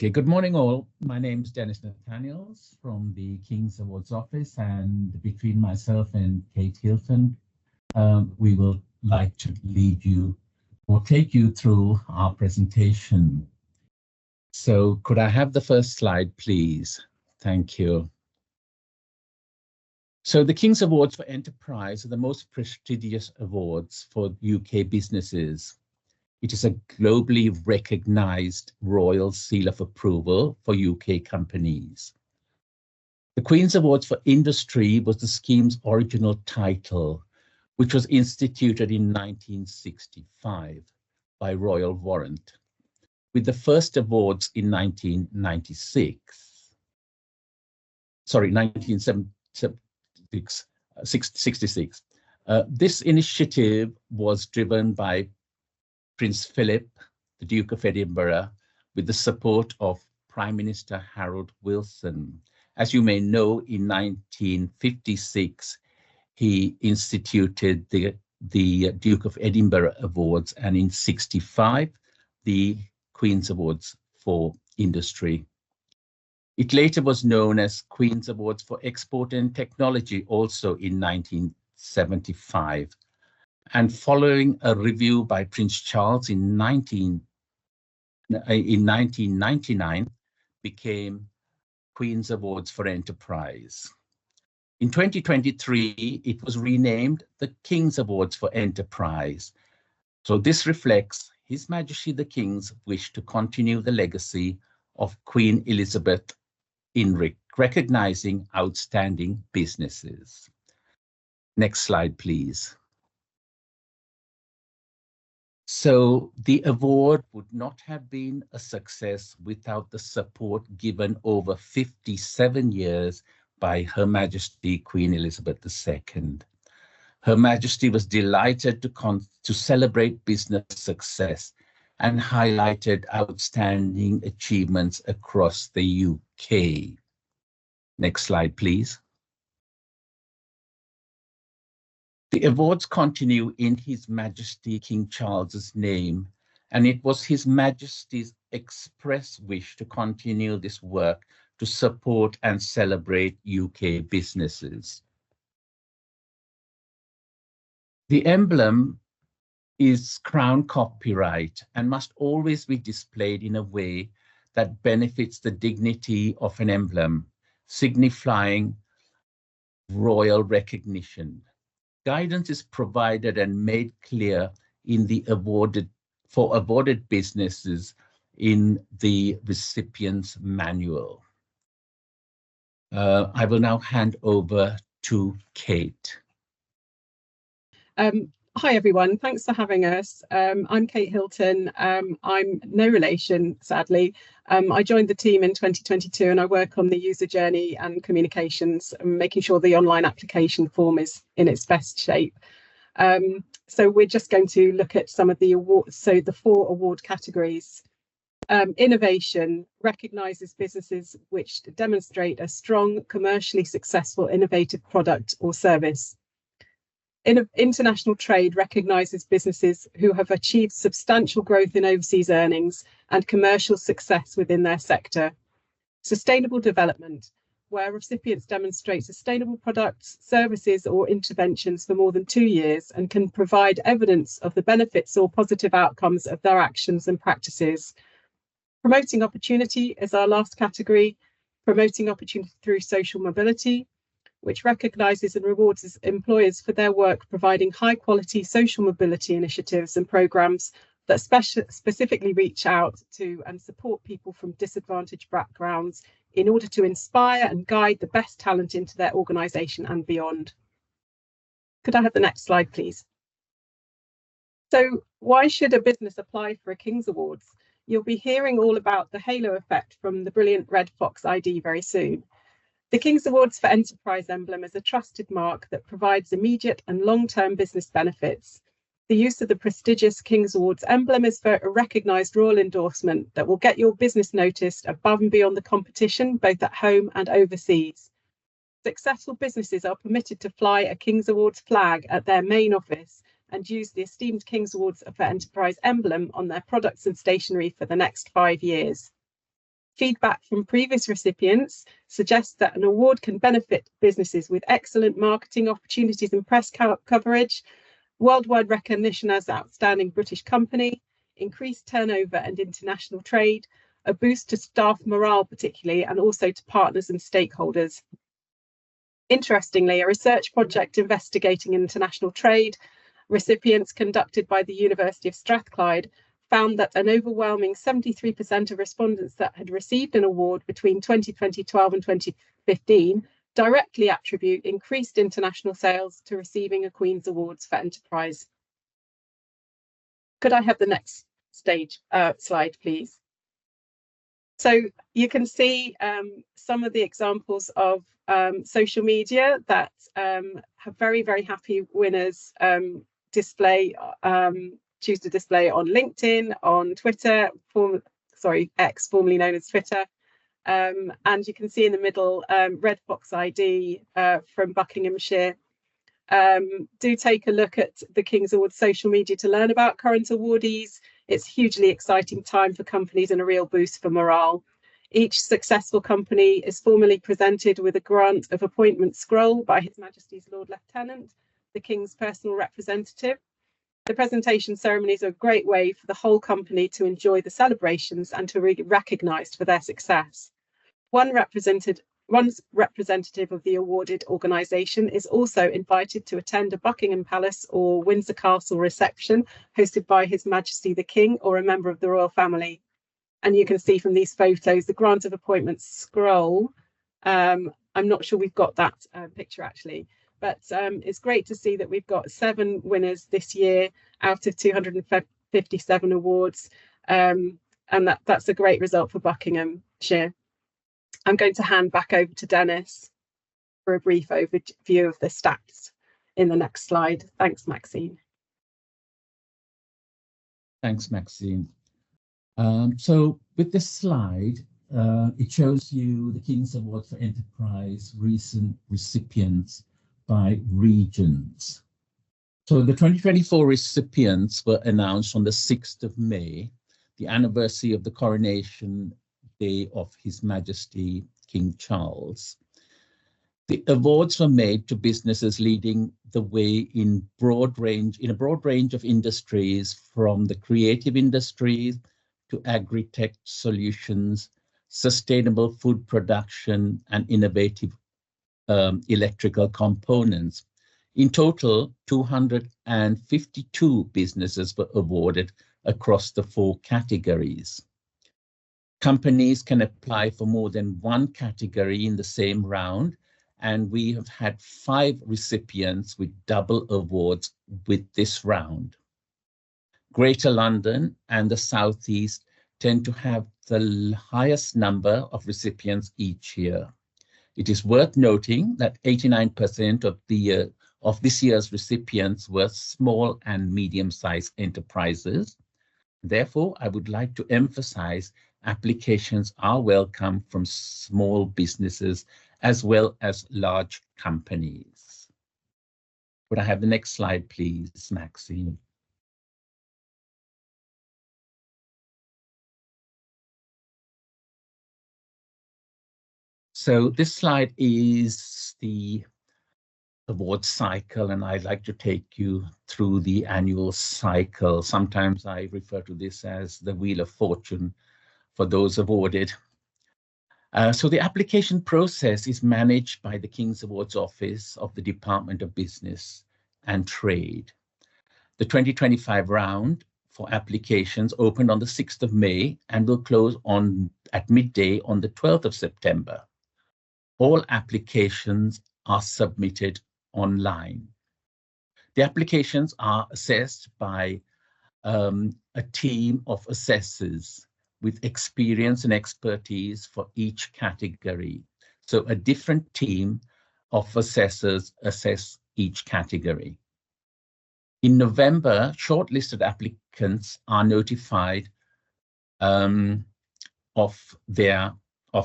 Okay, good morning all. My name is Dennis Nathaniels from the King's Awards office, and between myself and Kate Hilton, we will like to lead you or take you through our presentation. So could I have the first slide, please? Thank you. So the King's Awards for Enterprise are the most prestigious awards for UK businesses. It is a globally recognized royal seal of approval for UK companies. The Queen's Awards for Industry was the scheme's original title, which was instituted in 1965 by royal warrant, with the first awards in 1966. This initiative was driven by Prince Philip, the Duke of Edinburgh, with the support of Prime Minister Harold Wilson. As you may know, in 1956, he instituted the Duke of Edinburgh Awards, and in 65, the Queen's Awards for Industry. It later was known as Queen's Awards for Export and Technology, also in 1975. And following a review by Prince Charles in 1999, became Queen's Awards for Enterprise. In 2023, it was renamed the King's Awards for Enterprise. So this reflects His Majesty the King's wish to continue the legacy of Queen Elizabeth in recognizing outstanding businesses. Next slide, please. So the award would not have been a success without the support given over 57 years by Her Majesty Queen Elizabeth II. Her Majesty was delighted to celebrate business success and highlighted outstanding achievements across the UK. Next slide, please. The awards continue in His Majesty King Charles's name, and it was His Majesty's express wish to continue this work to support and celebrate UK businesses. The emblem is Crown copyright and must always be displayed in a way that benefits the dignity of an emblem, signifying royal recognition. Guidance is provided and made clear in the awarded businesses in the recipient's manual. I will now hand over to Kate. Hi everyone, thanks for having us. I'm Kate Hilton. I'm no relation, sadly. I joined the team in 2022 and I work on the user journey and communications, making sure the online application form is in its best shape. So we're just going to look at some of the awards. So the 4 award categories. Innovation recognises businesses which demonstrate a strong, commercially successful, innovative product or service. International trade recognises businesses who have achieved substantial growth in overseas earnings and commercial success within their sector. Sustainable development, where recipients demonstrate sustainable products, services or interventions for more than 2 years and can provide evidence of the benefits or positive outcomes of their actions and practices. Promoting opportunity is our last category, promoting opportunity through social mobility, which recognises and rewards employers for their work providing high quality social mobility initiatives and programmes that specifically reach out to and support people from disadvantaged backgrounds in order to inspire and guide the best talent into their organisation and beyond. Could I have the next slide, please? So why should a business apply for a King's Awards? You'll be hearing all about the halo effect from the brilliant Red Fox ID very soon. The King's Awards for Enterprise emblem is a trusted mark that provides immediate and long-term business benefits. The use of the prestigious King's Awards emblem is for a recognised royal endorsement that will get your business noticed above and beyond the competition, both at home and overseas. Successful businesses are permitted to fly a King's Awards flag at their main office and use the esteemed King's Awards for Enterprise emblem on their products and stationery for the next 5 years. Feedback from previous recipients suggests that an award can benefit businesses with excellent marketing opportunities and press coverage, worldwide recognition as outstanding British company, increased turnover and international trade, a boost to staff morale particularly, and also to partners and stakeholders. Interestingly, a research project investigating international trade recipients conducted by the University of Strathclyde found that an overwhelming 73% of respondents that had received an award between 2012 and 2015 directly attribute increased international sales to receiving a Queen's Awards for Enterprise. Could I have the next slide, please? So you can see some of the examples of social media that have very, very happy winners choose to display on LinkedIn, on Twitter, X, formerly known as Twitter. And you can see in the middle, Red Fox ID from Buckinghamshire. Do take a look at the King's Awards social media to learn about current awardees. It's a hugely exciting time for companies and a real boost for morale. Each successful company is formally presented with a grant of appointment scroll by His Majesty's Lord Lieutenant, the King's personal representative. The presentation ceremonies are a great way for the whole company to enjoy the celebrations and to be recognised for their success. One representative of the awarded organisation is also invited to attend a Buckingham Palace or Windsor Castle reception hosted by His Majesty the King or a member of the royal family. And you can see from these photos the grant of appointments scroll. I'm not sure we've got that picture actually, but it's great to see that we've got 7 winners this year out of 257 awards. And that's a great result for Buckinghamshire. I'm going to hand back over to Dennis for a brief overview of the stats in the next slide. Thanks, Maxine. Thanks, Maxine. So with this slide, it shows you the King's Award for Enterprise recent recipients by regions. So the 2024 recipients were announced on the 6th of May, the anniversary of the coronation day of His Majesty King Charles. The awards were made to businesses leading the way in a broad range of industries, from the creative industries to agri-tech solutions, sustainable food production, and innovative electrical components. In total, 252 businesses were awarded across the 4 categories. Companies can apply for more than one category in the same round, and we have had 5 recipients with double awards with this round. Greater London and the South East tend to have the highest number of recipients each year. It is worth noting that 89% of this year's recipients were small and medium-sized enterprises. Therefore, I would like to emphasize applications are welcome from small businesses as well as large companies. Could I have the next slide, please, Maxine? So this slide is the award cycle, and I'd like to take you through the annual cycle. Sometimes I refer to this as the Wheel of Fortune for those awarded. So the application process is managed by the King's Awards Office of the Department of Business and Trade. The 2025 round for applications opened on the 6th of May and will close at midday on the 12th of September. All applications are submitted online. The applications are assessed by a team of assessors with experience and expertise for each category. So a different team of assessors assess each category. In November, shortlisted applicants are notified of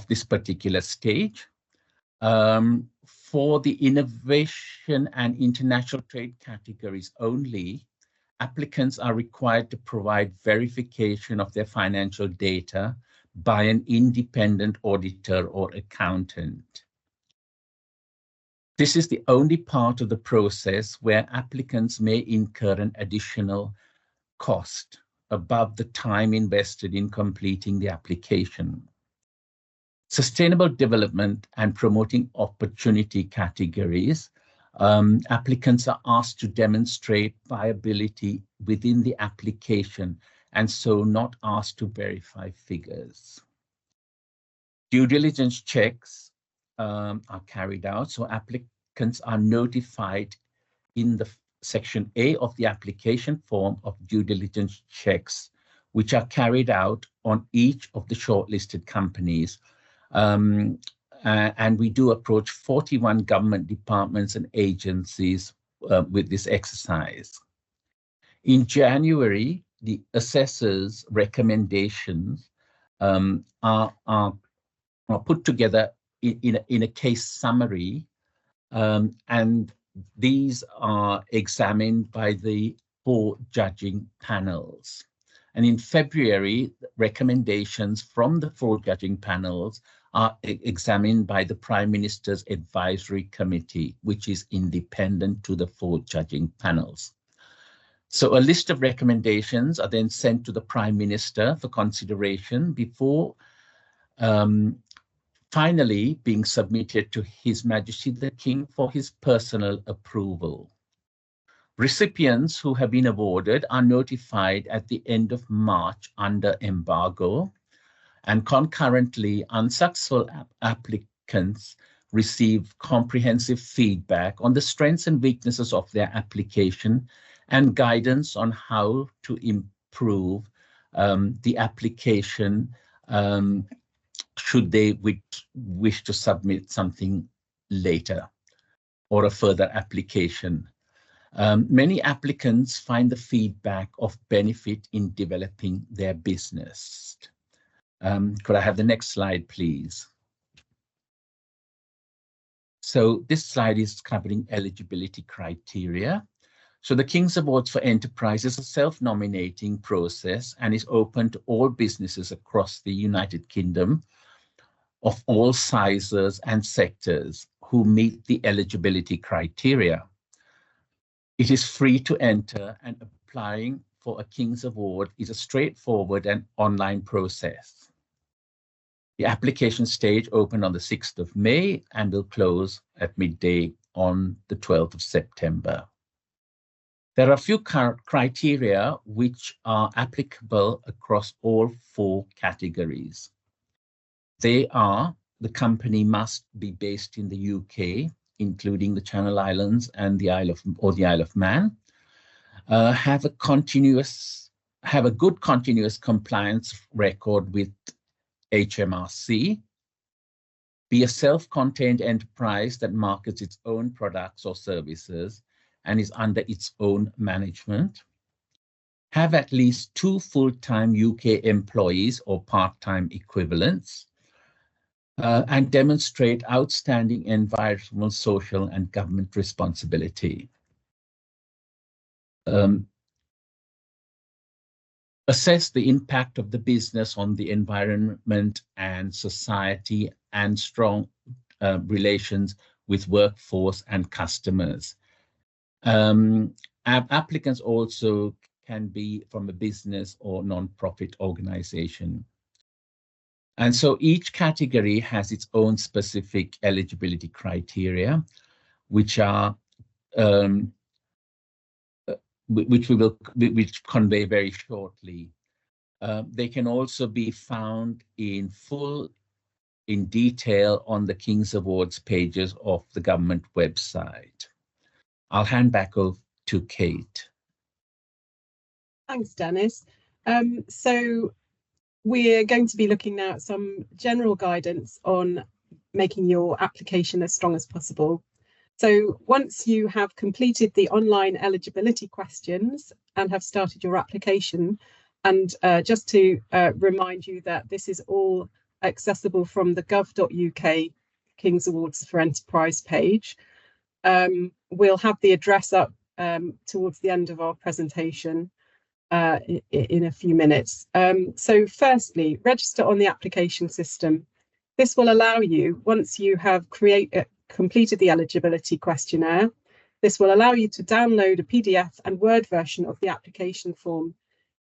this particular stage. For the innovation and international trade categories only, applicants are required to provide verification of their financial data by an independent auditor or accountant. This is the only part of the process where applicants may incur an additional cost above the time invested in completing the application. Sustainable development and promoting opportunity categories, applicants are asked to demonstrate viability within the application and so not asked to verify figures. Due diligence checks are carried out, so applicants are notified in the Section A of the application form of due diligence checks, which are carried out on each of the shortlisted companies. And we do approach 41 government departments and agencies with this exercise. In January, the assessor's recommendations are put together in a case summary, and these are examined by the 4 judging panels. And in February, recommendations from the 4 judging panels are examined by the Prime Minister's Advisory Committee, which is independent to the 4 judging panels. So a list of recommendations are then sent to the Prime Minister for consideration before finally being submitted to His Majesty the King for his personal approval. Recipients who have been awarded are notified at the end of March under embargo, and concurrently unsuccessful applicants receive comprehensive feedback on the strengths and weaknesses of their application and guidance on how to improve the application should they wish to submit something later or a further application. Many applicants find the feedback of benefit in developing their business. Could I have the next slide, please? So this slide is covering eligibility criteria. So the King's Awards for Enterprise is a self-nominating process and is open to all businesses across the United Kingdom of all sizes and sectors who meet the eligibility criteria. It is free to enter, and applying for a King's Award is a straightforward and online process. The application stage opened on the 6th of May and will close at midday on the 12th of September. There are a few criteria which are applicable across all 4 categories. They are: the company must be based in the UK, including the Channel Islands and the Isle of Man, have a good continuous compliance record with HMRC, be a self-contained enterprise that markets its own products or services and is under its own management, have at least 2 full-time UK employees or part-time equivalents, and demonstrate outstanding environmental, social, and government responsibility. Assess the impact of the business on the environment and society, and strong relations with workforce and customers. Applicants also can be from a business or non-profit organization. And so each category has its own specific eligibility criteria, which are which convey very shortly. They can also be found in detail on the King's Awards pages of the government website. I'll hand back over to Kate. Thanks, Dennis. So we're going to be looking now at some general guidance on making your application as strong as possible. So once you have completed the online eligibility questions and have started your application, and just to remind you that this is all accessible from the gov.uk King's Awards for Enterprise page. We'll have the address up towards the end of our presentation. in a few minutes. So firstly, register on the application system. This will allow you, once you have completed the eligibility questionnaire, this will allow you to download a PDF and Word version of the application form.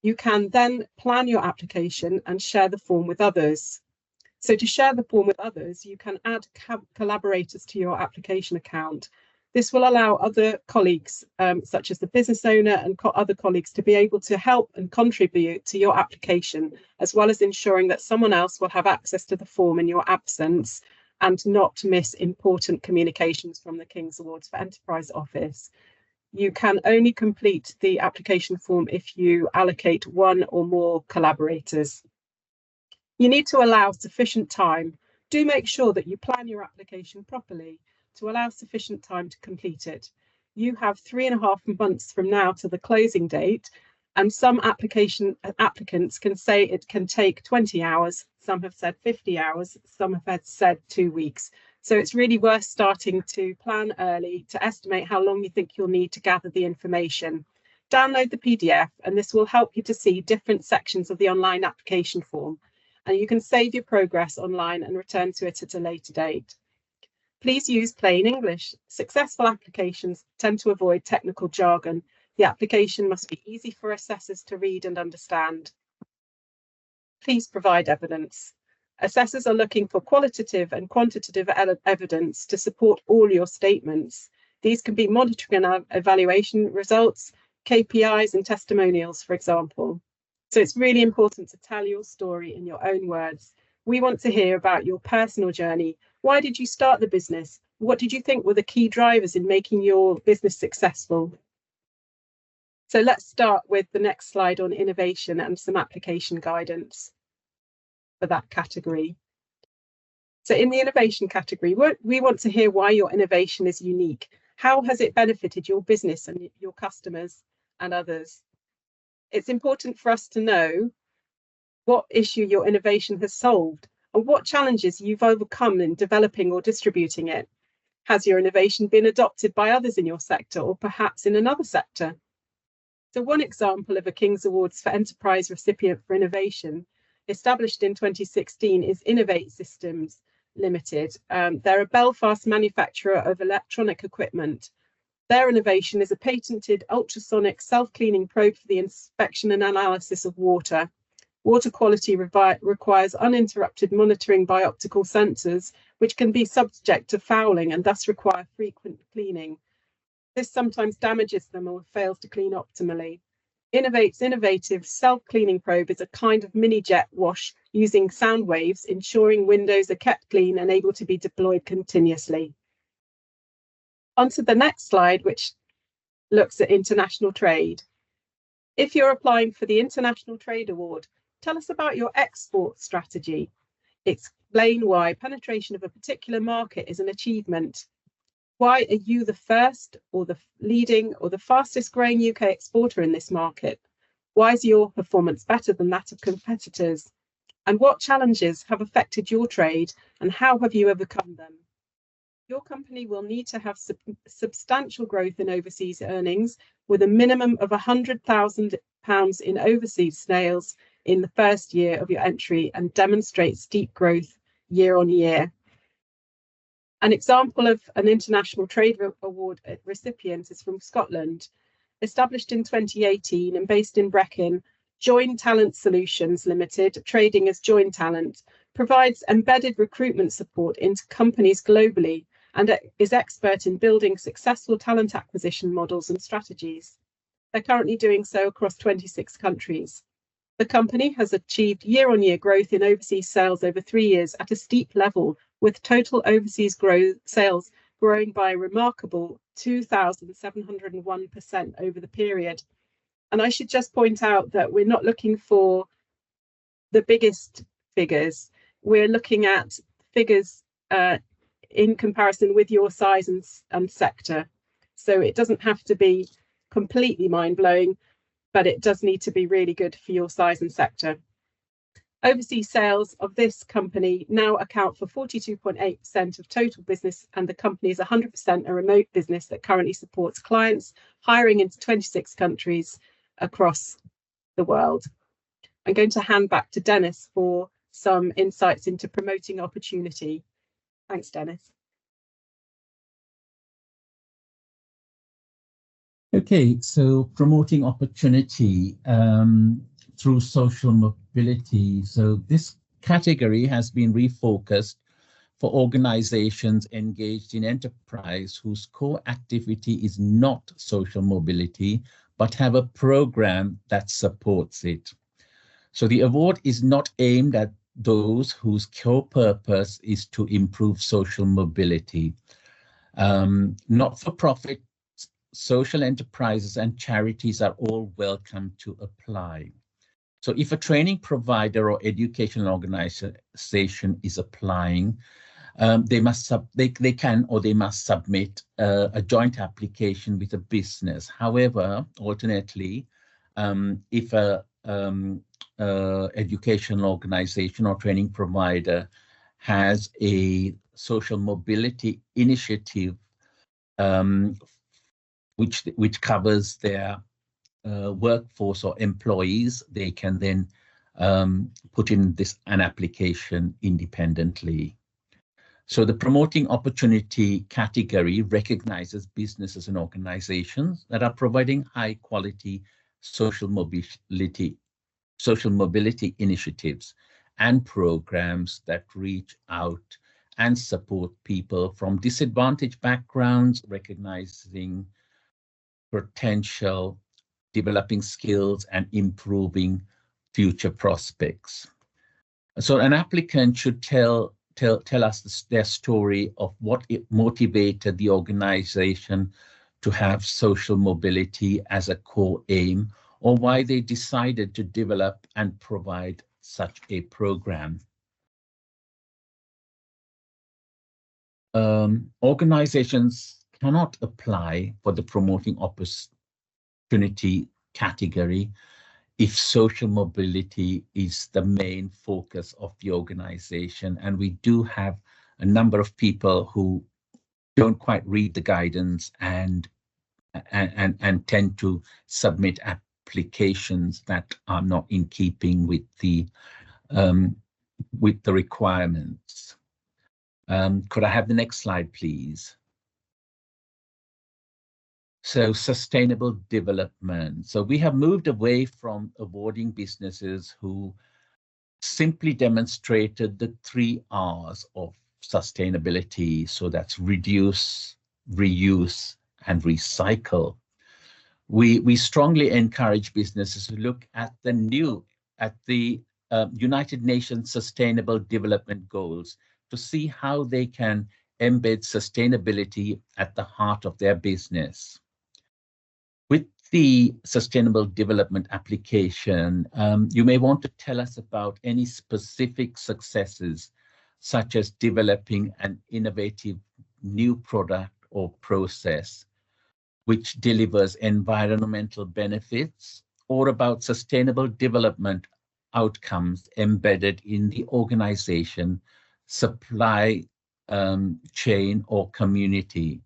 You can then plan your application and share the form with others. So to share the form with others, you can add collaborators to your application account. This will allow other colleagues, such as the business owner and other colleagues, to be able to help and contribute to your application, as well as ensuring that someone else will have access to the form in your absence and not miss important communications from the King's Awards for Enterprise Office. You can only complete the application form if you allocate one or more collaborators. You need to allow sufficient time. Do make sure that you plan your application properly to allow sufficient time to complete it. You have 3.5 months from now to the closing date, and some applicants can say it can take 20 hours, some have said 50 hours, some have said 2 weeks. So it's really worth starting to plan early to estimate how long you think you'll need to gather the information. Download the PDF, and this will help you to see different sections of the online application form, and you can save your progress online and return to it at a later date. Please use plain English. Successful applications tend to avoid technical jargon. The application must be easy for assessors to read and understand. Please provide evidence. Assessors are looking for qualitative and quantitative evidence to support all your statements. These can be monitoring and evaluation results, KPIs and testimonials, for example. So it's really important to tell your story in your own words. We want to hear about your personal journey. Why did you start the business? What did you think were the key drivers in making your business successful? So let's start with the next slide on innovation and some application guidance for that category. So in the innovation category, we want to hear why your innovation is unique. How has it benefited your business and your customers and others? It's important for us to know what issue your innovation has solved and what challenges you've overcome in developing or distributing it. Has your innovation been adopted by others in your sector or perhaps in another sector? So one example of a King's Awards for Enterprise recipient for innovation, established in 2016, is Innovate Systems Limited. They're a Belfast manufacturer of electronic equipment. Their innovation is a patented ultrasonic self-cleaning probe for the inspection and analysis of water. Water quality requires uninterrupted monitoring by optical sensors, which can be subject to fouling and thus require frequent cleaning. This sometimes damages them or fails to clean optimally. Innovate's innovative self-cleaning probe is a kind of mini jet wash using sound waves, ensuring windows are kept clean and able to be deployed continuously. On to the next slide, which looks at international trade. If you're applying for the International Trade Award, tell us about your export strategy. Explain why penetration of a particular market is an achievement. Why are you the first or the leading or the fastest growing UK exporter in this market? Why is your performance better than that of competitors? And what challenges have affected your trade and how have you overcome them? Your company will need to have substantial growth in overseas earnings with a minimum of £100,000 in overseas sales in the first year of your entry and demonstrate steep growth year on year. An example of an International Trade Award recipient is from Scotland. Established in 2018 and based in Brecon, Join Talent Solutions Limited, trading as Join Talent, provides embedded recruitment support into companies globally and is expert in building successful talent acquisition models and strategies. They're currently doing so across 26 countries. The company has achieved year-on-year growth in overseas sales over 3 years at a steep level, with total overseas sales growing by a remarkable 2,701% over the period. And I should just point out that we're not looking for the biggest figures. We're looking at figures in comparison with your size and sector. So it doesn't have to be completely mind-blowing, but it does need to be really good for your size and sector. Overseas sales of this company now account for 42.8% of total business, and the company is 100% a remote business that currently supports clients hiring into 26 countries across the world. I'm going to hand back to Dennis for some insights into promoting opportunity. Thanks, Dennis. Okay, so promoting opportunity through social mobility. So this category has been refocused for organizations engaged in enterprise whose core activity is not social mobility, but have a program that supports it. So the award is not aimed at those whose core purpose is to improve social mobility. Not-for-profit social enterprises and charities are all welcome to apply. So if a training provider or educational organization is applying, they must submit a joint application with a business. However, alternately, if a educational organization or training provider has a social mobility initiative which covers their workforce or employees, they can then put in an application independently. So the promoting opportunity category recognizes businesses and organizations that are providing high quality social mobility initiatives and programs that reach out and support people from disadvantaged backgrounds, recognizing potential, developing skills, and improving future prospects. So an applicant should tell us their story of what motivated the organization to have social mobility as a core aim, or why they decided to develop and provide such a program. Organizations cannot apply for the promoting opportunity category if social mobility is the main focus of the organization. And we do have a number of people who don't quite read the guidance and tend to submit applications that are not in keeping with the requirements. Could I have the next slide, please? So sustainable development. So we have moved away from awarding businesses who simply demonstrated the 3 R's of sustainability. So that's reduce, reuse, and recycle. We strongly encourage businesses to look at the United Nations Sustainable Development Goals to see how they can embed sustainability at the heart of their business. With the Sustainable Development application, you may want to tell us about any specific successes, such as developing an innovative new product or process which delivers environmental benefits, or about sustainable development outcomes embedded in the organization, supply chain, or community.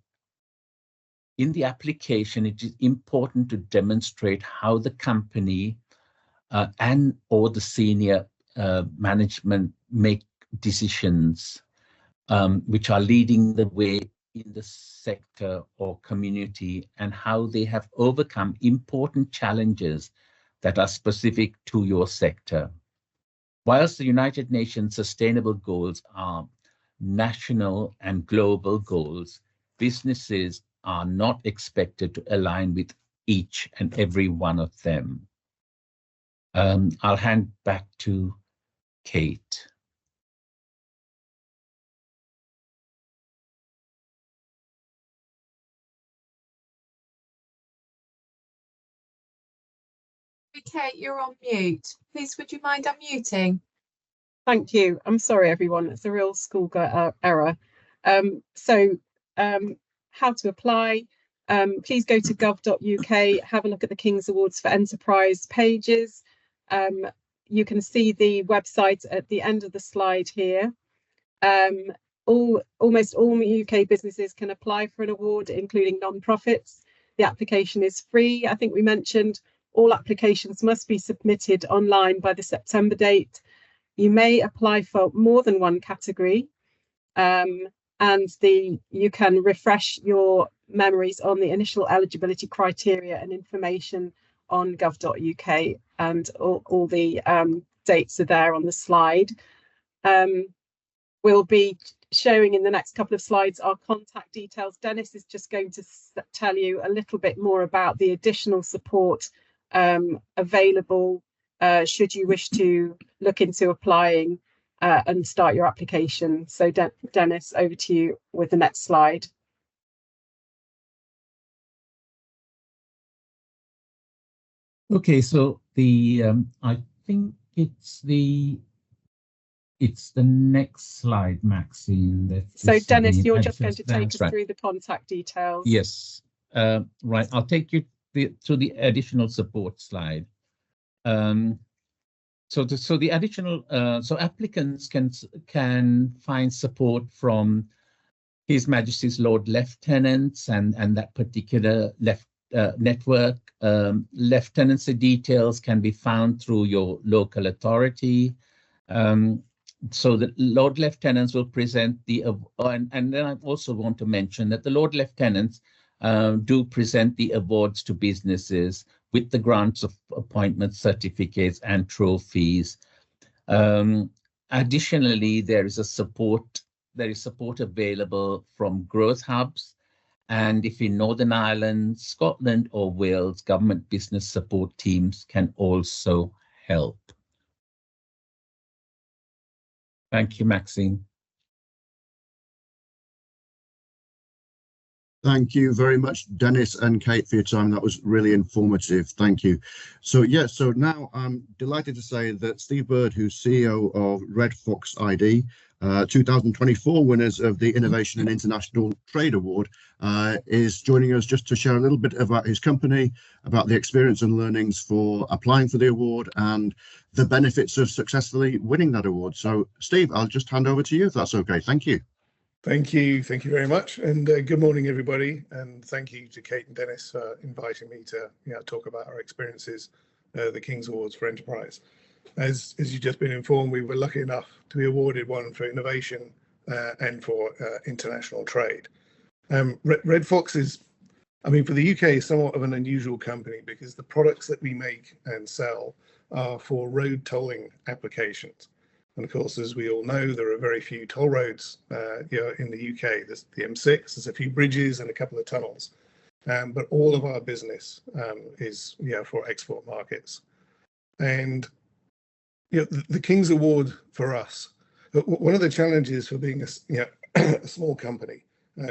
In the application, it is important to demonstrate how the company or the senior management make decisions which are leading the way in the sector or community, and how they have overcome important challenges that are specific to your sector. Whilst the United Nations Sustainable Goals are national and global goals, businesses are not expected to align with each and every one of them. I'll hand back to Kate. Kate, you're on mute. Please, would you mind unmuting? Thank you. I'm sorry, everyone. It's a real schoolgirl error. How to apply? Please go to gov.uk, have a look at the King's Awards for Enterprise pages. You can see the website at the end of the slide here. Almost all UK businesses can apply for an award, including non-profits. The application is free. I think we mentioned All applications must be submitted online by the September date. You may apply for more than one category, and you can refresh your memories on the initial eligibility criteria and information on gov.uk, and all the dates are there on the slide. We'll be showing in the next couple of slides our contact details. Dennis is just going to tell you a little bit more about the additional support available should you wish to look into applying and start your application. So Dennis, over to you with the next slide. Okay, so the I think it's the next slide, Maxine. So Dennis, you're just going to take us through the contact details. Yes, right. I'll take you to the additional support slide. So the additional so applicants can find support from His Majesty's Lord Lieutenants and that particular network. Lieutenancy details can be found through your local authority. So the Lord Lieutenants will present and then I also want to mention that the Lord Lieutenants do present the awards to businesses with the grants of appointment certificates and trophies. Additionally, there is support available from growth hubs, and if in Northern Ireland, Scotland or Wales, government business support teams can also help. Thank you, Maxine. Thank you very much, Dennis and Kate, for your time. That was really informative. Thank you. So now I'm delighted to say that Steve Bird, who's CEO of Red Fox ID, 2024 winners of the Innovation and International Trade Award, is joining us just to share a little bit about his company, about the experience and learnings for applying for the award and the benefits of successfully winning that award. So Steve, I'll just hand over to you if that's okay. Thank you. Thank you very much, and good morning, everybody. And thank you to Kate and Dennis for inviting me to talk about our experiences, the King's Awards for Enterprise. As you've just been informed, we were lucky enough to be awarded one for innovation and for international trade. Red Fox is, I mean, for the UK, somewhat of an unusual company because the products that we make and sell are for road tolling applications. And of course, as we all know, there are very few toll roads in the UK. There's the M6, there's a few bridges and a couple of tunnels. But all of our business is for export markets. And the King's Award for us, one of the challenges for being a small company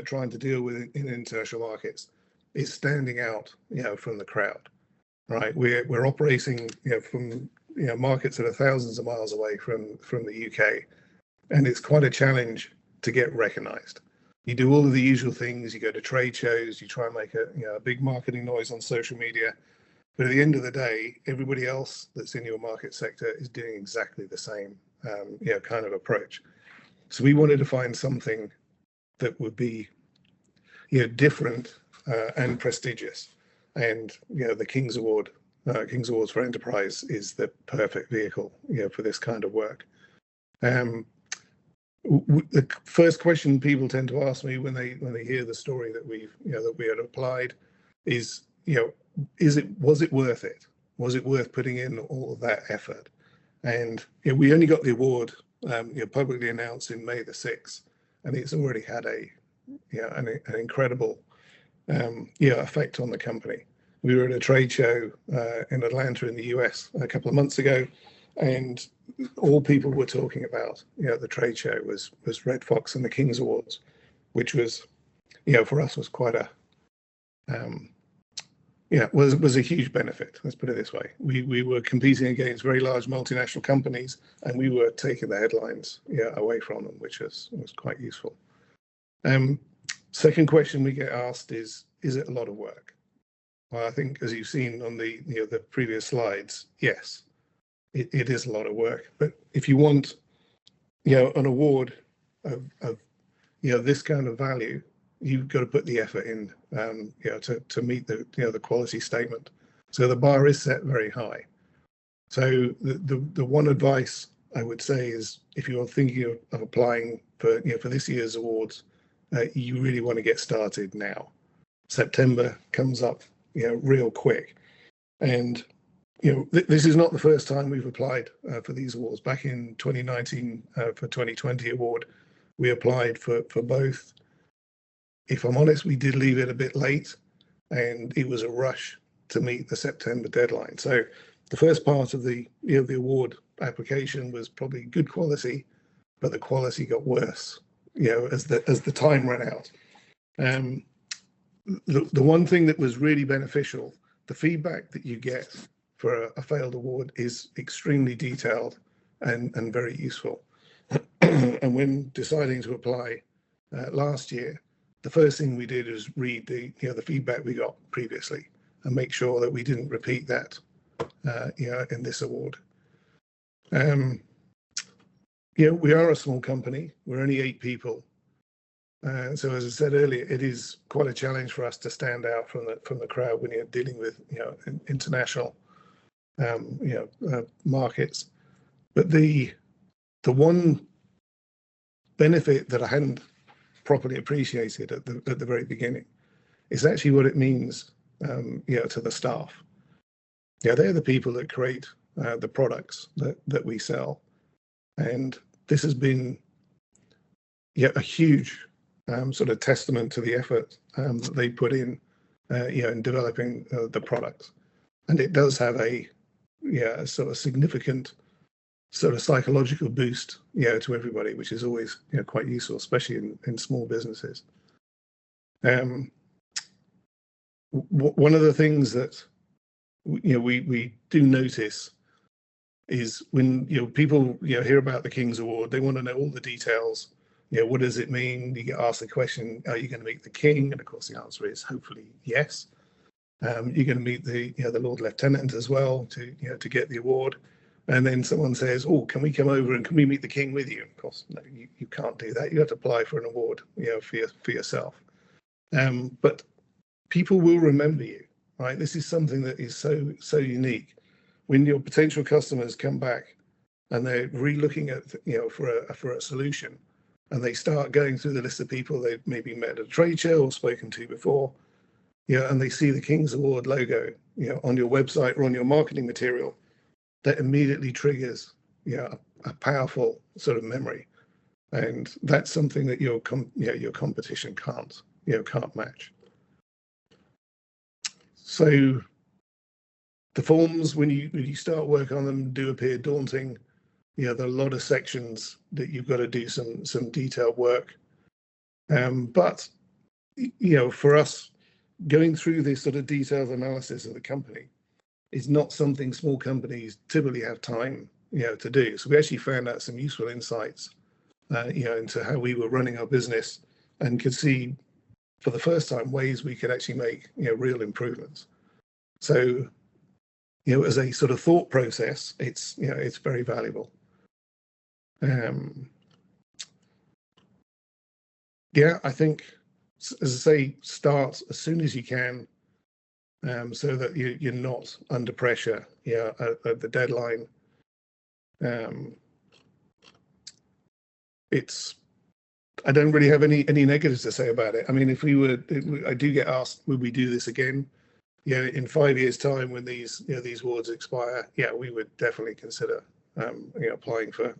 trying to deal with in international markets is standing out from the crowd. Right, we're operating from markets that are thousands of miles away from the UK, and it's quite a challenge to get recognised. You do all of the usual things. You go to trade shows. You try and make a big marketing noise on social media, but at the end of the day, everybody else that's in your market sector is doing exactly the same kind of approach. So we wanted to find something that would be different and prestigious. And the King's Award, King's Awards for Enterprise, is the perfect vehicle for this kind of work. The first question people tend to ask me when they hear the story that we had applied is was it worth it? Was it worth putting in all of that effort? And we only got the award publicly announced in May the 6th, and it's already had an incredible effect on the company. We were at a trade show in Atlanta in the US a couple of months ago, and all people were talking about the trade show was Red Fox and the King's Awards, which was for us was quite a was a huge benefit. Let's put it this way. We were competing against very large multinational companies, and we were taking the headlines away from them, which was quite useful. Second question we get asked is it a lot of work? Well, I think, as you've seen on the the previous slides, yes, it is a lot of work. But if you want an award of this kind of value, you've got to put the effort in to meet the the quality statement So the bar is set very high. So the one advice I would say is, if you're thinking of applying for for this year's awards, you really want to get started now. September comes up real quick, and this is not the first time we've applied for these awards. Back in 2019 for 2020 award, we applied for both. If I'm honest, we did leave it a bit late, and it was a rush to meet the September deadline. So the first part of the the award application was probably good quality, but the quality got worse as the time ran out. The one thing that was really beneficial, the feedback that you get for a failed award is extremely detailed and very useful. And when deciding to apply last year, the first thing we did was read the feedback we got previously and make sure that we didn't repeat that in this award. We are a small company. We're only 8 people. So as I said earlier, it is quite a challenge for us to stand out from the crowd when you're dealing with international markets. But the one benefit that I hadn't properly appreciated at the very beginning is actually what it means to the staff. They're the people that create the products that we sell, and this has been a huge sort of testament to the effort that they put in in developing the products. And it does have a sort of significant sort of psychological boost to everybody, which is always quite useful, especially in small businesses. One of the things that we do notice is when people hear about the King's Award, they want to know all the details. What does it mean? You get asked the question, are you going to meet the King? And of course the answer is hopefully yes. You're going to meet the Lord Lieutenant as well to get the award. And then someone says, oh, can we come over and can we meet the King with you? Of course, no, you can't do that. You have to apply for an award for yourself. But people will remember you, right? This is something that is so unique. When your potential customers come back and they're re-looking at for a solution, and they start going through the list of people they've maybe met at a trade show or spoken to before, and they see the King's Award logo on your website or on your marketing material, that immediately triggers a powerful sort of memory, and that's something that your competition can't match. So the forms, when you start work on them, do appear daunting. There are a lot of sections that you've got to do some detailed work. But for us, going through this sort of detailed analysis of the company is not something small companies typically have time to do. So we actually found out some useful insights into how we were running our business, and could see for the first time ways we could actually make real improvements. So as a sort of thought process, it's very valuable. I think, as I say, start as soon as you can, so that you're not under pressure at the deadline. I don't really have any negatives to say about it. I mean, I do get asked, would we do this again? In 5 years' time, when these awards expire, we would definitely consider applying for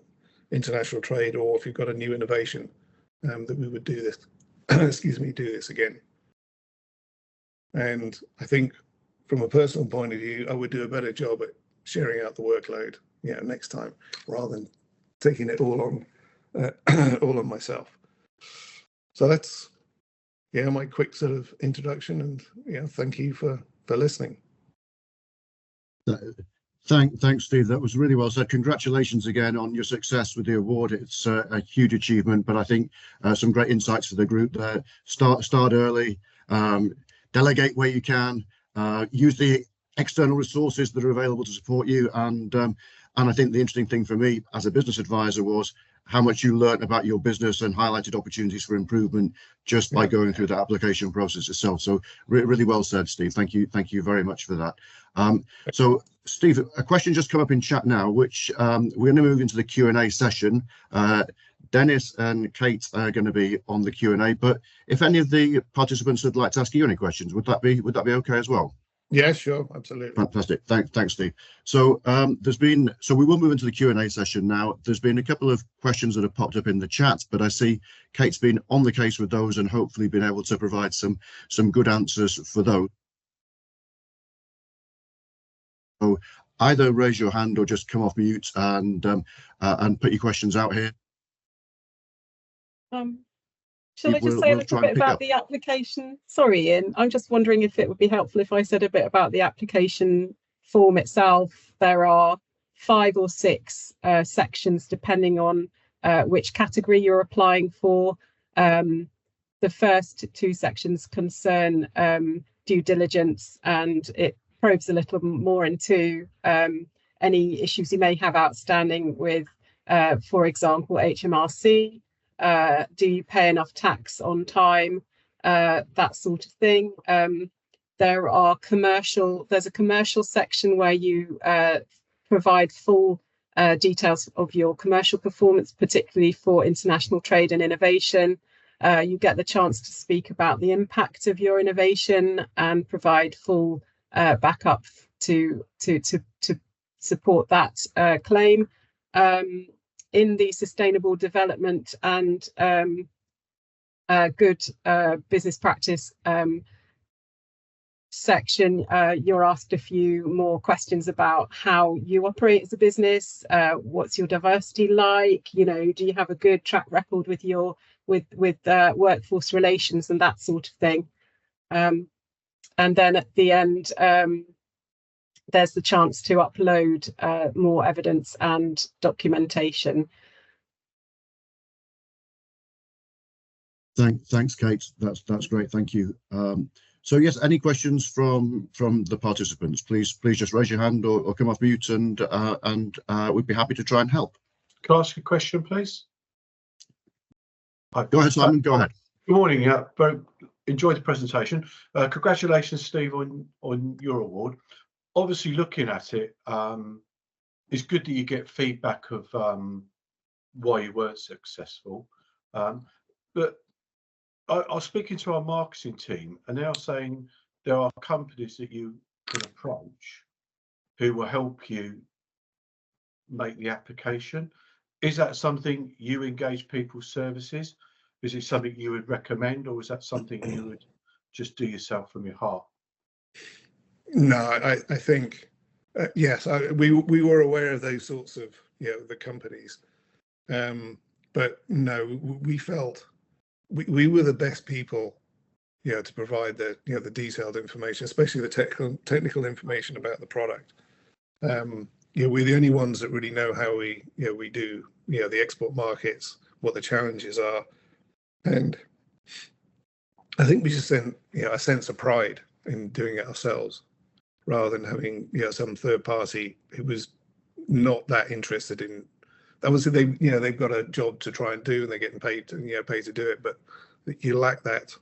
international trade, or if you've got a new innovation, that we would do this. do this again. And I think, from a personal point of view, I would do a better job at sharing out the workload, next time, rather than taking it all on myself. So that's my quick sort of introduction, and thank you for listening. Thanks, Steve. That was really well said. Congratulations again on your success with the award. It's a huge achievement, but I think some great insights for the group there. Start early, delegate where you can, use the external resources that are available to support you, and I think the interesting thing for me as a business advisor was how much you learnt about your business and highlighted opportunities for improvement just by going through the application process itself. So really well said, Steve. Thank you very much for that. So Steve, a question just come up in chat now, which we're going to move into the Q&A session. Dennis and Kate are going to be on the Q&A, but if any of the participants would like to ask you any questions, would that be okay as well? Yeah, sure, absolutely. Fantastic. Thanks, Steve. So we will move into the Q&A session now. There's been a couple of questions that have popped up in the chat, but I see Kate's been on the case with those and hopefully been able to provide some good answers for those. So either raise your hand or just come off mute and put your questions out here. Shall I just say a little bit about the application? Sorry, Ian, I'm just wondering if it would be helpful if I said a bit about the application form itself. There are 5 or 6 sections depending on which category you're applying for. The first 2 sections concern due diligence, and it probes a little more into any issues you may have outstanding with, for example, HMRC. Do you pay enough tax on time? That sort of thing. There's a commercial section where you provide full details of your commercial performance, particularly for international trade and innovation. You get the chance to speak about the impact of your innovation and provide full backup to support that claim. In the sustainable development and good business practice section, you're asked a few more questions about how you operate as a business. What's your diversity like? You know, do you have a good track record with your workforce relations and that sort of thing? And then at the end, there's the chance to upload more evidence and documentation. Thanks, Kate. That's great. Thank you. So yes, any questions from the participants? Please just raise your hand or come off mute, and we'd be happy to try and help. Can I ask a question, please? Go ahead, Simon. Go ahead. Good morning. Very enjoyed the presentation. Congratulations, Steve, on your award. Obviously, looking at it, it's good that you get feedback of why you weren't successful. But I was speaking to our marketing team, and they are saying there are companies that you can approach who will help you make the application. Is that something you engage people's services? Is it something you would recommend, or is that something you would just do yourself from your heart? No, I think yes, we were aware of those sorts of the companies, but no, we felt we were the best people to provide the the detailed information, especially the technical information about the product. We're the only ones that really know how we do the export markets, what the challenges are, and I think we just sent a sense of pride in doing it ourselves, rather than having some third party who was not that interested in. Obviously, they've got a job to try and do, and they're getting paid to paid to do it, but you lack that,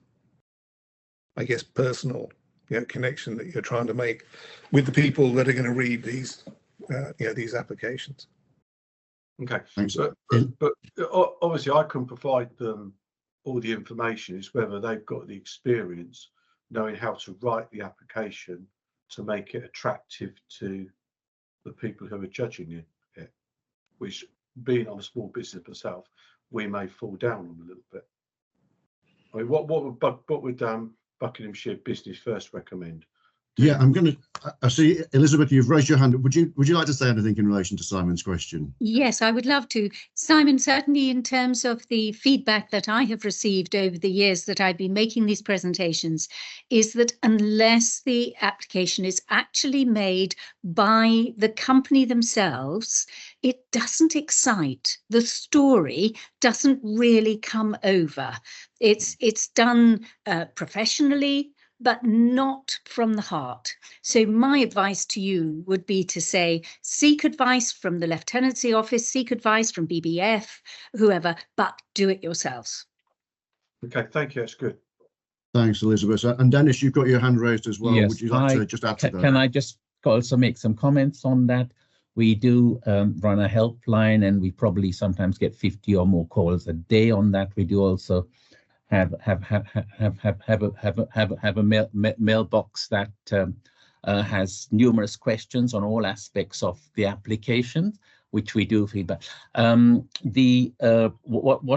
I guess, personal connection that you're trying to make with the people that are going to read these these applications. Okay, thanks. But obviously, I can provide them all the information. It's whether they've got the experience knowing how to write the application to make it attractive to the people who are judging it, which, being on a small business myself, we may fall down on a little bit. I mean, what would Buckinghamshire Business First recommend? Yeah, I see, Elizabeth, you've raised your hand. Would you like to say anything in relation to Simon's question? Yes, I would love to. Simon, certainly in terms of the feedback that I have received over the years that I've been making these presentations, is that unless the application is actually made by the company themselves, it doesn't excite. The story doesn't really come over. It's done professionally, but not from the heart. So my advice to you would be to say, seek advice from the Lieutenancy Office, seek advice from BBF, whoever, but do it yourselves. Okay, thank you. That's good. Thanks, Elizabeth. And Dennis, you've got your hand raised as well. Yes, Would you like to just add to that? Can I just also make some comments on that? We do run a helpline, and we probably sometimes get 50 or more calls a day on that. We do also have a mailbox that has numerous questions on all aspects of the application, which we do feedback. What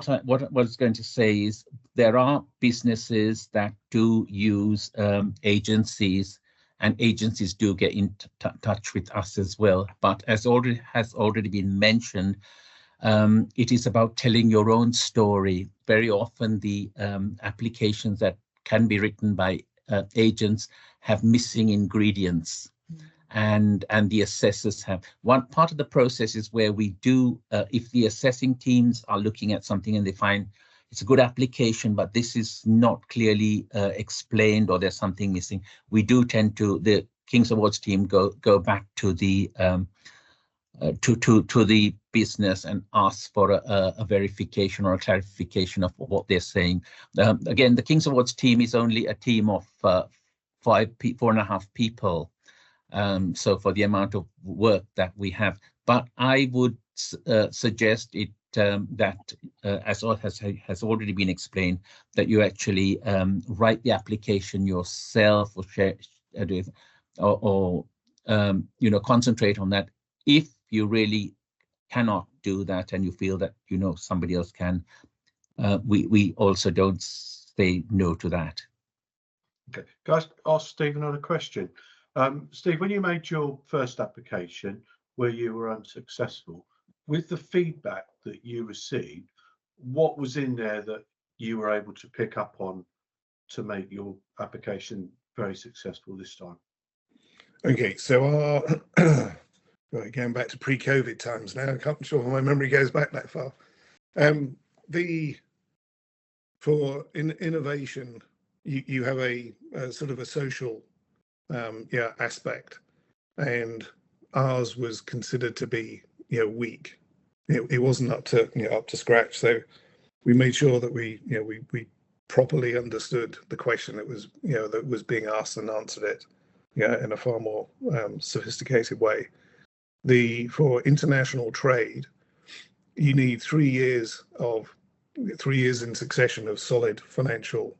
I was going to say is there are businesses that do use agencies, and agencies do get in touch with us as well. But as has already been mentioned, it is about telling your own story. Very often the applications that can be written by agents have missing ingredients. And the assessors have. One part of the process is where we do, if the assessing teams are looking at something and they find it's a good application, but this is not clearly explained, or there's something missing, we do tend to, the King's Awards team go back to the to the business and ask for a verification or a clarification of what they're saying. Again, the King's Awards team is only a team of 4.5 people. So for the amount of work that we have, but I would suggest it that as has already been explained, that you actually write the application yourself, or share, or concentrate on that. If you really cannot do that, and you feel that somebody else can, we also don't say no to that. Okay, guys, ask Steve another question. Steve, when you made your first application where you were unsuccessful, with the feedback that you received, what was in there that you were able to pick up on to make your application very successful this time? Okay, so going back to pre-COVID times now, I can't sure my memory goes back that far. For innovation, you have a sort of a social aspect, and ours was considered to be weak. It wasn't up to scratch. So we made sure that we properly understood the question that was being asked and answered it in a far more sophisticated way. For international trade, you need 3 years in succession of solid financial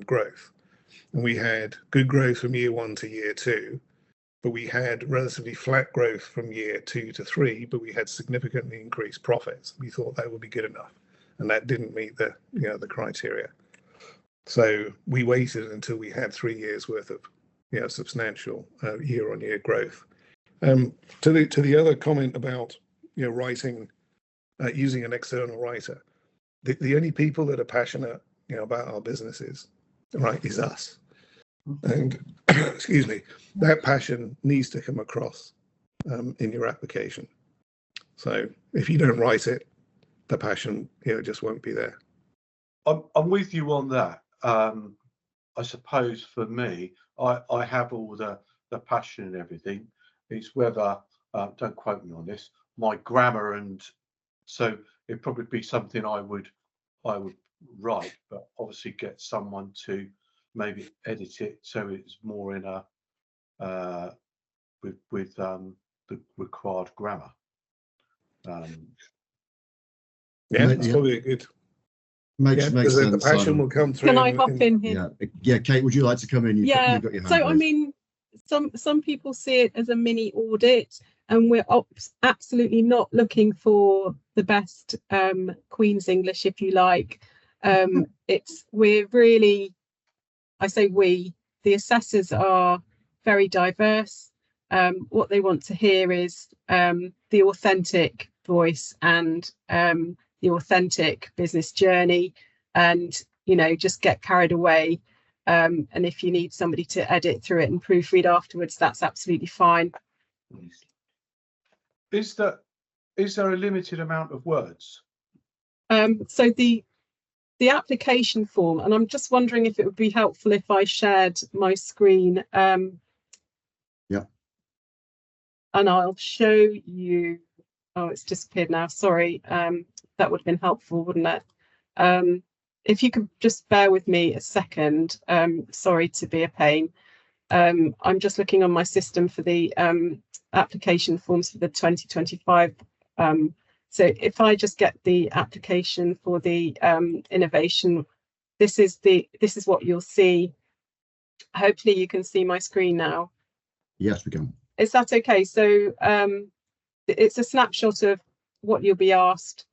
growth. And we had good growth from year 1 to year 2, but we had relatively flat growth from year 2 to 3, but we had significantly increased profits. We thought that would be good enough, and that didn't meet the criteria. So we waited until we had 3 years worth of substantial year-on-year growth. To the other comment about writing, using an external writer, the only people that are passionate about our businesses, right, is us. And excuse me, that passion needs to come across in your application. So if you don't write it, the passion just won't be there. I'm with you on that. I suppose for me, I have all the passion and everything. It's whether, don't quote me on this, my grammar, and so it'd probably be something I would write, but obviously get someone to maybe edit it so it's more in a with the required grammar. It's probably a good. Makes sense. The passion will come through. Can I hop in here? Yeah, Kate, would you like to come in? You've got your hand so raised. I mean, some people see it as a mini audit, and we're absolutely not looking for the best Queen's English, if you like. We're really, I say we, the assessors are very diverse. What they want to hear is the authentic voice and the authentic business journey, and just get carried away. And if you need somebody to edit through it and proofread afterwards, that's absolutely fine. Is there a limited amount of words? So the the application form, and I'm just wondering if it would be helpful if I shared my screen. Yeah. And I'll show you. Oh, it's disappeared now. Sorry. That would have been helpful, wouldn't it? If you could just bear with me a second. Sorry to be a pain. I'm just looking on my system for the application forms for the 2025. So if I just get the application for the innovation, this is what you'll see. Hopefully you can see my screen now. Yes, we can. Is that okay? So it's a snapshot of what you'll be asked.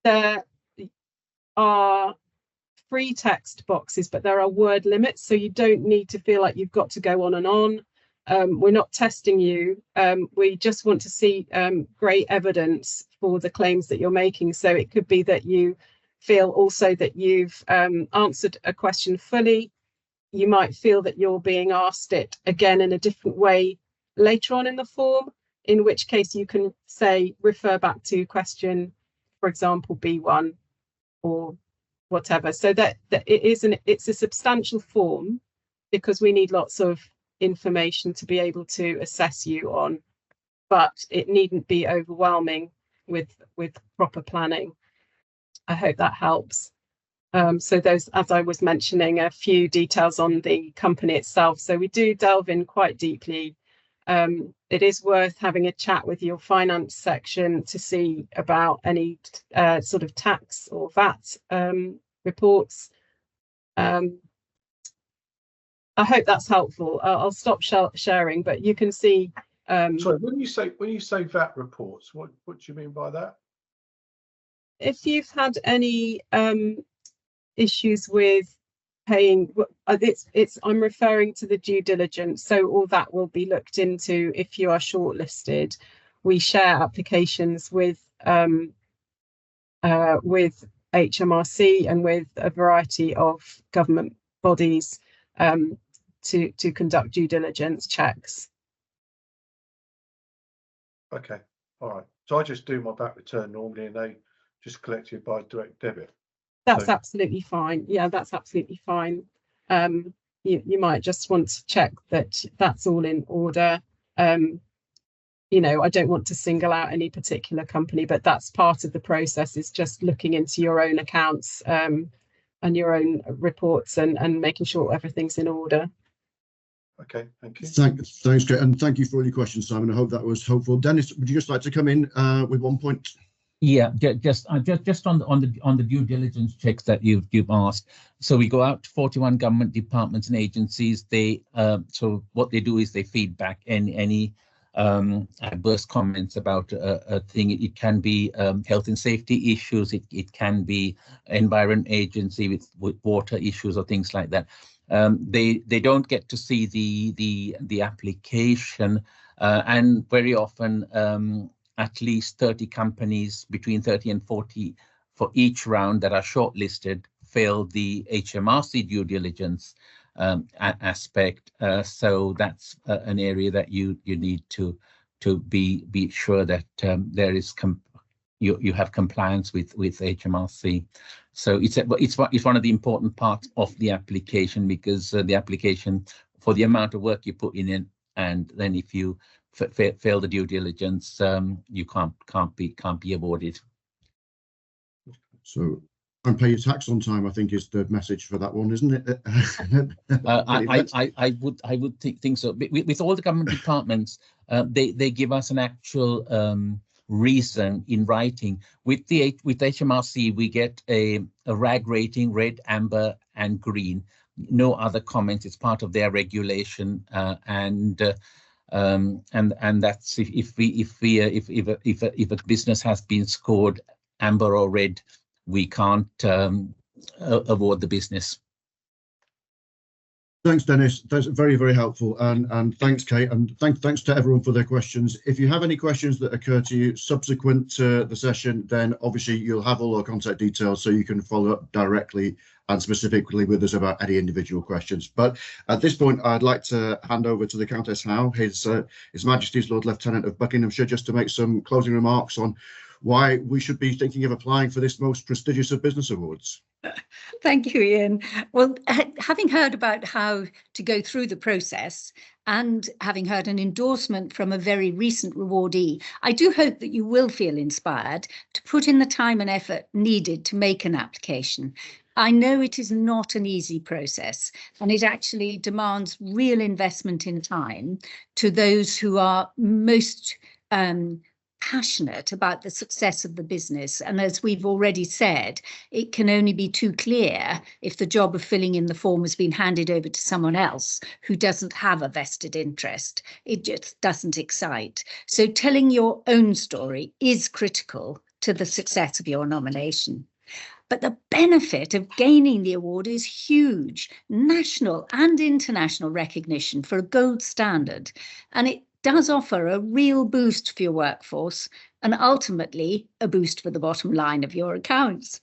There are free text boxes, but there are word limits, so you don't need to feel like you've got to go on and on. We're not testing you. We just want to see great evidence for the claims that you're making. So it could be that you feel also that you've answered a question fully. You might feel that you're being asked it again in a different way later on in the form, in which case you can say, refer back to question, for example, B1 or whatever. So that it's a substantial form, because we need lots of information to be able to assess you on, but it needn't be overwhelming with proper planning. I hope that helps. So those, as I was mentioning, a few details on the company itself. So we do delve in quite deeply. It is worth having a chat with your finance section to see about any sort of tax or VAT reports. I hope that's helpful. I'll stop sharing, but you can see. Sorry, when you say VAT reports, what do you mean by that? If you've had any issues with paying, I'm referring to the due diligence. So all that will be looked into if you are shortlisted. We share applications with HMRC and with a variety of government bodies to conduct due diligence checks. Okay, all right. So I just do my VAT return normally, and they just collect it by direct debit. That's absolutely fine. Yeah, that's absolutely fine. You might just want to check that that's all in order. You know, I don't want to single out any particular company, but that's part of the process, is just looking into your own accounts and your own reports and making sure everything's in order. Okay, thank you. Thanks, Kate, and thank you for all your questions, Simon. I hope that was helpful. Dennis, would you just like to come in with one point? Yeah, just on the due diligence checks that you've asked. So we go out to 41 government departments and agencies. They so what they do is they feed back any adverse comments about a thing. It can be health and safety issues. It can be environment agency with water issues or things like that. They don't get to see the application, and very often at least 30 companies, between 30 and 40 for each round that are shortlisted, fail the HMRC due diligence aspect. So that's an area that you need to be sure that there is you have compliance with HMRC. So it's one of the important parts of the application, because the application, for the amount of work you put in it, and then if you fail the due diligence, you can't be awarded. So, and pay your tax on time, I think, is the message for that one, isn't it? I would think so. With all the government departments, they give us an actual reason in writing. With HMRC, we get a RAG rating, red, amber, and green. No other comments. It's part of their regulation, and that's if a business has been scored amber or red, we can't award the business. Thanks, Dennis. That's very, very helpful, and thanks, Kate, and thanks to everyone for their questions. If you have any questions that occur to you subsequent to the session, then obviously you'll have all our contact details, so you can follow up directly and specifically with us about any individual questions. But at this point, I'd like to hand over to the Countess Howe, His Majesty's Lord Lieutenant of Buckinghamshire, just to make some closing remarks on why we should be thinking of applying for this most prestigious of business awards. Thank you, Ian. Well, having heard about how to go through the process and having heard an endorsement from a very recent rewardee, I do hope that you will feel inspired to put in the time and effort needed to make an application. I know it is not an easy process, and it actually demands real investment in time to those who are most passionate about the success of the business. And as we've already said, it can only be too clear if the job of filling in the form has been handed over to someone else who doesn't have a vested interest. It just doesn't excite. So telling your own story is critical to the success of your nomination. But the benefit of gaining the award is huge, national and international recognition for a gold standard. And it does offer a real boost for your workforce and ultimately a boost for the bottom line of your accounts.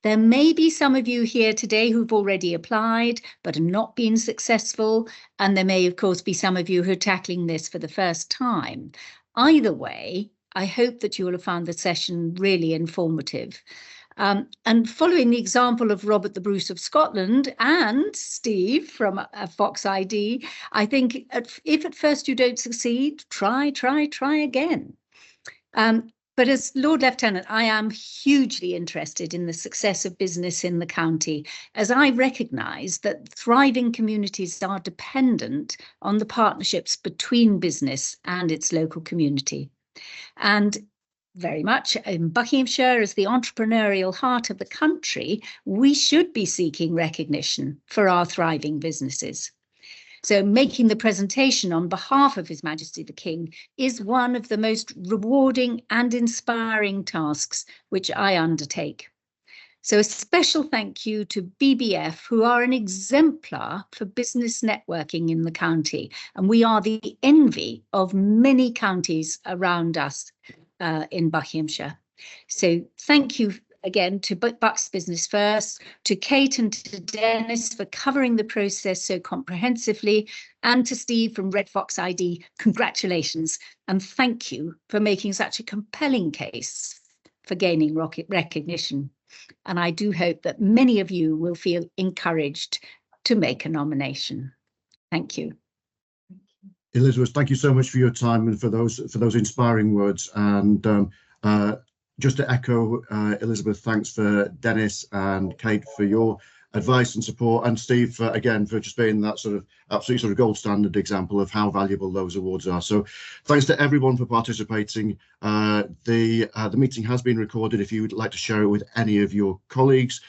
There may be some of you here today who've already applied but have not been successful, and there may of course be some of you who are tackling this for the first time. Either way, I hope that you will have found the session really informative. And following the example of Robert the Bruce of Scotland and Steve from Fox ID, I think if at first you don't succeed, try again. But as Lord Lieutenant, I am hugely interested in the success of business in the county, as I recognise that thriving communities are dependent on the partnerships between business and its local community. And very much in Buckinghamshire, as the entrepreneurial heart of the country, we should be seeking recognition for our thriving businesses. So making the presentation on behalf of His Majesty the King is one of the most rewarding and inspiring tasks which I undertake. So a special thank you to BBF, who are an exemplar for business networking in the county, and we are the envy of many counties around us in Buckinghamshire. So thank you again to Bucks Business First, to Kate and to Dennis for covering the process so comprehensively, and to Steve from Red Fox ID, congratulations, and thank you for making such a compelling case for gaining recognition. And I do hope that many of you will feel encouraged to make a nomination. Thank you. Elizabeth, thank you so much for your time and for those inspiring words. And just to echo Elizabeth, thanks for Dennis and Kate for your advice and support, and Steve again for just being that sort of absolute sort of gold standard example of how valuable those awards are. So thanks to everyone for participating. The meeting has been recorded if you would like to share it with any of your colleagues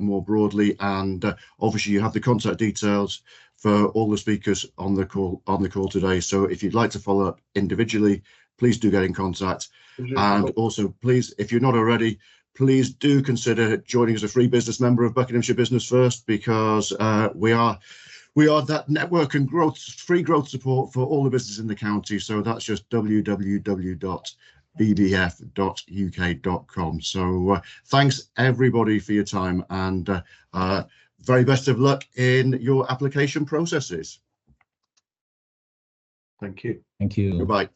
more broadly, and obviously you have the contact details for all the speakers on the call today. So if you'd like to follow up individually, please do get in contact. And also, please, if you're not already, please do consider joining as a free business member of Buckinghamshire Business First, because we are that network and free growth support for all the businesses in the county. So that's just www.bbf.uk.com. So thanks everybody for your time, and very best of luck in your application processes. Thank you. Thank you. Goodbye.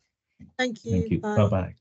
Thank you. Thank you. Bye-bye.